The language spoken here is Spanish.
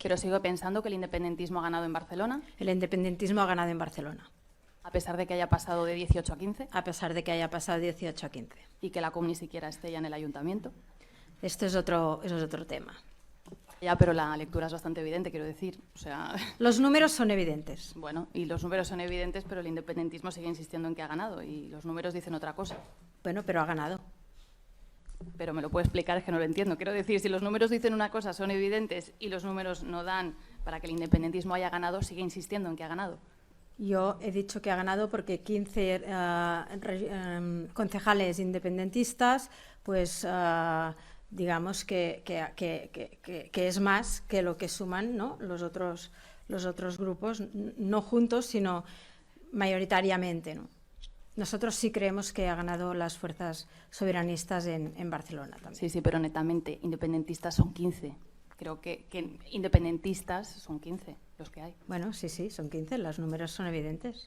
Pero sigo pensando que el independentismo ha ganado en Barcelona, El independentismo ha ganado en Barcelona, a pesar de que haya pasado de 18 a 15 a pesar de que haya pasado 18 a 15. y que la CUP ni siquiera esté ya en el ayuntamiento. Eso es otro tema. Ya, pero la lectura es bastante evidente, quiero decir. O sea, Los números son evidentes. bueno, y los números son evidentes, pero el independentismo sigue insistiendo en que ha ganado y los números dicen otra cosa. Bueno, pero ha ganado. Pero me lo puede explicar, es que no lo entiendo. Quiero decir, si los números dicen una cosa, son evidentes y los números no dan para que el independentismo haya ganado, sigue insistiendo en que ha ganado. Yo he dicho que ha ganado porque 15 concejales independentistas, pues digamos que es más que lo que suman, ¿no?, los otros grupos, no juntos, sino mayoritariamente, ¿no? Nosotros sí creemos que ha ganado las fuerzas soberanistas en Barcelona también. Sí, sí, pero netamente, independentistas son 15. Creo que independentistas son 15 los que hay. Bueno, sí, son 15, los números son evidentes.